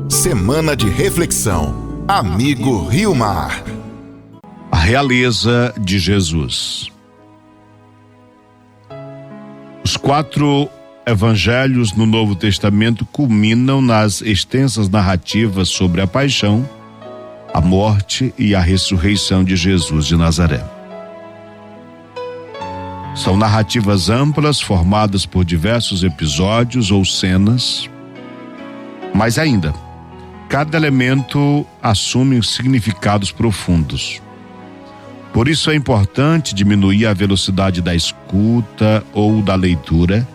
Semana de reflexão. Amigo Rio Mar. A realeza de Jesus. Os 4 evangelhos no Novo Testamento culminam nas extensas narrativas sobre a paixão, a morte e a ressurreição de Jesus de Nazaré. São narrativas amplas, formadas por diversos episódios ou cenas, mas ainda, cada elemento assume significados profundos. Por isso é importante diminuir a velocidade da escuta ou da leitura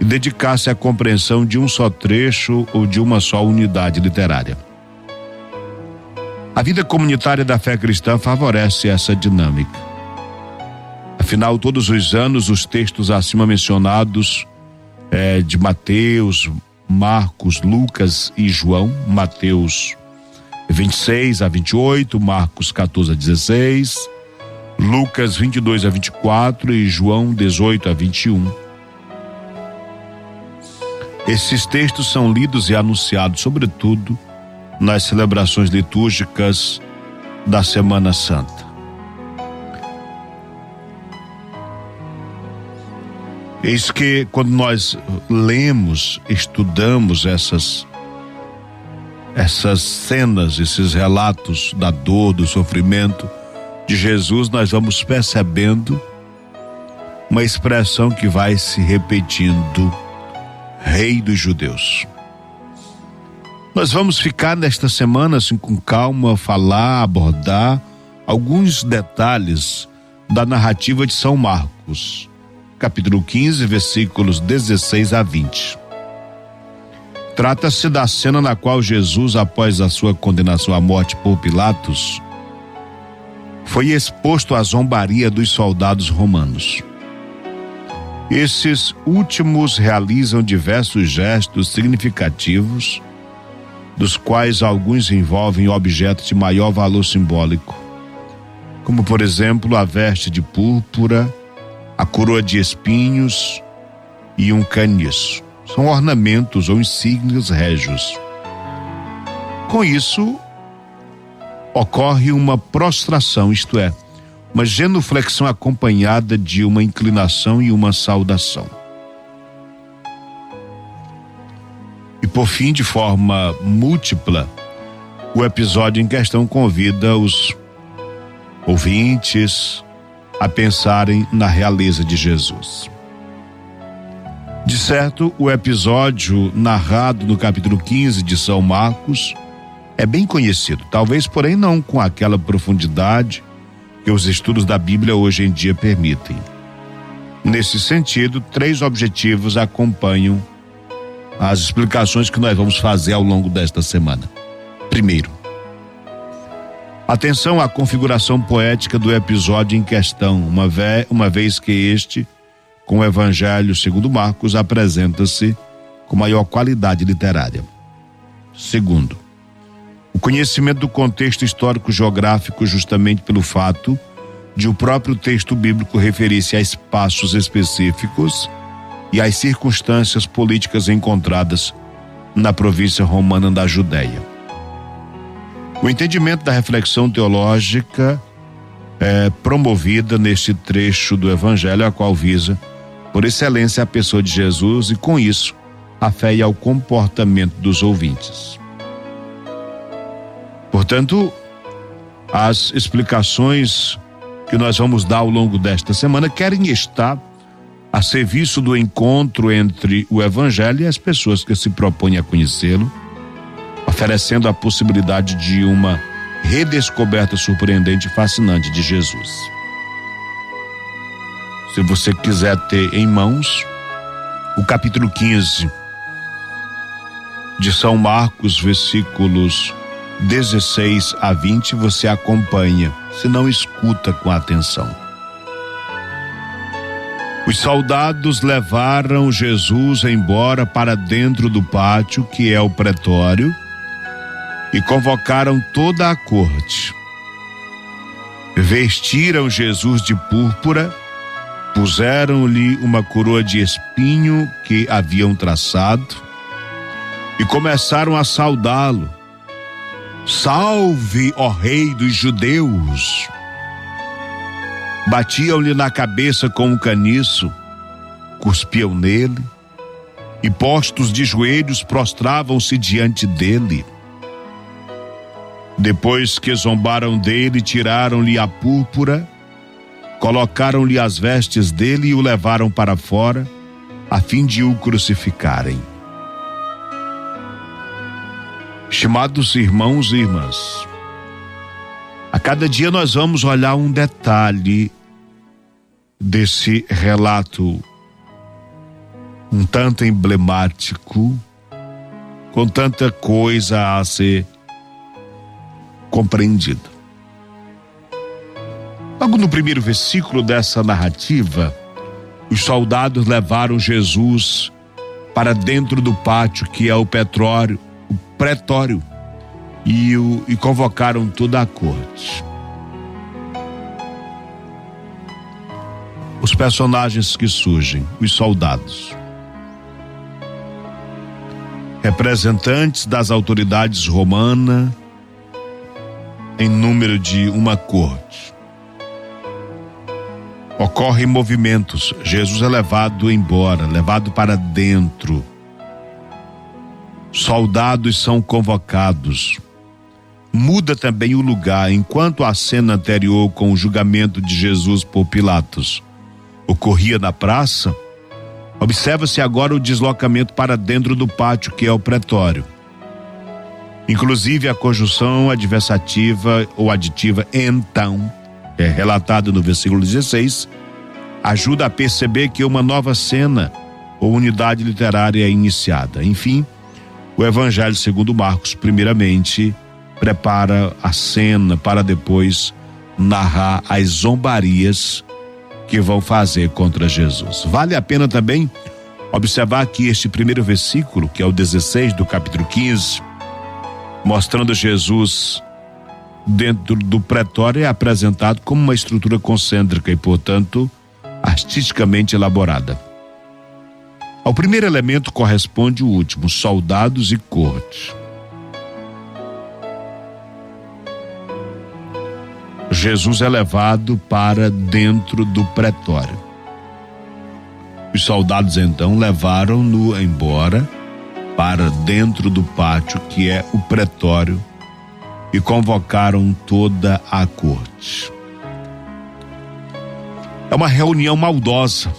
e dedicar-se à compreensão de um só trecho ou de uma só unidade literária. A vida comunitária da fé cristã favorece essa dinâmica. Afinal, todos os anos, os textos acima mencionados de Mateus, Marcos, Lucas e João, Mateus 26 a 28, Marcos 14 a 16, Lucas 22 a 24 e João 18 a 21. Esses textos são lidos e anunciados, sobretudo, nas celebrações litúrgicas da Semana Santa. Eis que quando nós lemos, estudamos essas cenas, esses relatos da dor, do sofrimento de Jesus, nós vamos percebendo uma expressão que vai se repetindo: Rei dos Judeus. Nós vamos ficar nesta semana assim com calma, abordar alguns detalhes da narrativa de São Marcos, capítulo 15, versículos 16 a 20. Trata-se da cena na qual Jesus, após a sua condenação à morte por Pilatos, foi exposto à zombaria dos soldados romanos. Esses últimos realizam diversos gestos significativos, dos quais alguns envolvem objetos de maior valor simbólico, como por exemplo a veste de púrpura, a coroa de espinhos e um caniço. São ornamentos ou insígnias régios. Com isso, ocorre uma prostração, isto é, uma genuflexão acompanhada de uma inclinação e uma saudação. E por fim, de forma múltipla, o episódio em questão convida os ouvintes a pensarem na realeza de Jesus. De certo, o episódio narrado no capítulo 15 de São Marcos é bem conhecido, talvez porém não com aquela profundidade que os estudos da Bíblia hoje em dia permitem. Nesse sentido, 3 objetivos acompanham as explicações que nós vamos fazer ao longo desta semana. Primeiro, atenção à configuração poética do episódio em questão, uma vez que este, com o Evangelho segundo Marcos, apresenta-se com maior qualidade literária. Segundo, o conhecimento do contexto histórico-geográfico, justamente pelo fato de o próprio texto bíblico referir-se a espaços específicos e às circunstâncias políticas encontradas na província romana da Judéia. O entendimento da reflexão teológica é promovida neste trecho do Evangelho, a qual visa, por excelência, a pessoa de Jesus e, com isso, a fé e ao comportamento dos ouvintes. Portanto, as explicações que nós vamos dar ao longo desta semana querem estar a serviço do encontro entre o Evangelho e as pessoas que se propõem a conhecê-lo, oferecendo a possibilidade de uma redescoberta surpreendente e fascinante de Jesus. Se você quiser ter em mãos o capítulo 15 de São Marcos, versículos 16 a 20, você acompanha, se não escuta com atenção. Os soldados levaram Jesus embora para dentro do pátio, que é o pretório, e convocaram toda a corte. Vestiram Jesus de púrpura, puseram-lhe uma coroa de espinho que haviam traçado, e começaram a saudá-lo. Salve, ó Rei dos Judeus! Batiam-lhe na cabeça com um caniço, cuspiam nele e, postos de joelhos, prostravam-se diante dele. Depois que zombaram dele, tiraram-lhe a púrpura, colocaram-lhe as vestes dele e o levaram para fora, a fim de o crucificarem. Estimados irmãos e irmãs, a cada dia nós vamos olhar um detalhe desse relato um tanto emblemático, com tanta coisa a ser compreendida. Logo no primeiro versículo dessa narrativa, os soldados levaram Jesus para dentro do pátio, que é o pretório, e convocaram toda a corte. Os personagens que surgem, os soldados, representantes das autoridades romanas, em número de uma corte. Ocorrem movimentos. Jesus é levado embora, levado para dentro. Soldados são convocados. Muda também o lugar. Enquanto a cena anterior com o julgamento de Jesus por Pilatos ocorria na praça, observa-se agora o deslocamento para dentro do pátio, que é o pretório. Inclusive a conjunção adversativa ou aditiva então, relatado no versículo 16, ajuda a perceber que uma nova cena ou unidade literária é iniciada. Enfim, o Evangelho segundo Marcos, primeiramente, prepara a cena para depois narrar as zombarias que vão fazer contra Jesus. Vale a pena também observar que este primeiro versículo, que é o 16 do capítulo 15, mostrando Jesus dentro do pretório, é apresentado como uma estrutura concêntrica e, portanto, artisticamente elaborada. Ao primeiro elemento corresponde o último, soldados e corte. Jesus é levado para dentro do pretório. Os soldados então levaram-no embora para dentro do pátio, que é o pretório, e convocaram toda a corte. É uma reunião maldosa.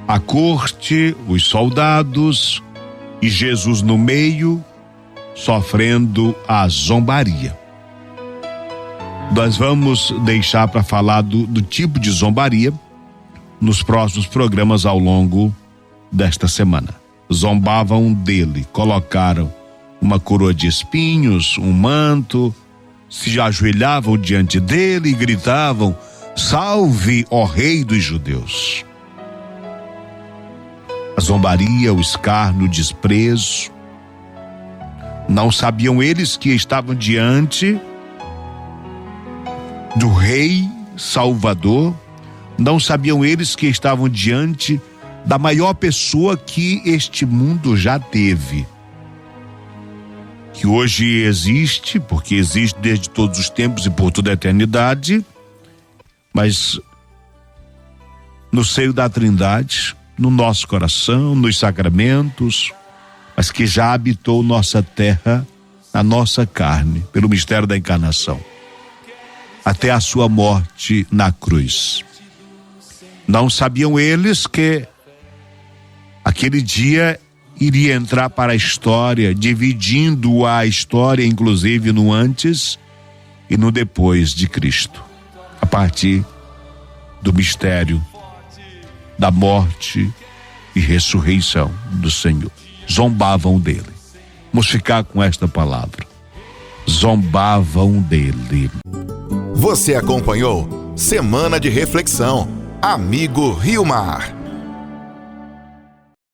A corte, os soldados e Jesus no meio, sofrendo a zombaria. Nós vamos deixar para falar do tipo de zombaria nos próximos programas ao longo desta semana. Zombavam dele, colocaram uma coroa de espinhos, um manto, se ajoelhavam diante dele e gritavam: salve, ó Rei dos Judeus. A zombaria, o escárnio, o desprezo. Não sabiam eles que estavam diante do Rei Salvador, não sabiam eles que estavam diante da maior pessoa que este mundo já teve, que hoje existe, porque existe desde todos os tempos e por toda a eternidade, mas no seio da Trindade, no nosso coração, nos sacramentos, mas que já habitou nossa terra, a nossa carne, pelo mistério da encarnação, até a sua morte na cruz. Não sabiam eles que aquele dia iria entrar para a história, dividindo a história, inclusive no antes e no depois de Cristo, a partir do mistério da morte e ressurreição do Senhor. Zombavam dele. Vamos ficar com esta palavra. Zombavam dele. Você acompanhou Semana de Reflexão, Amigo Rio Mar.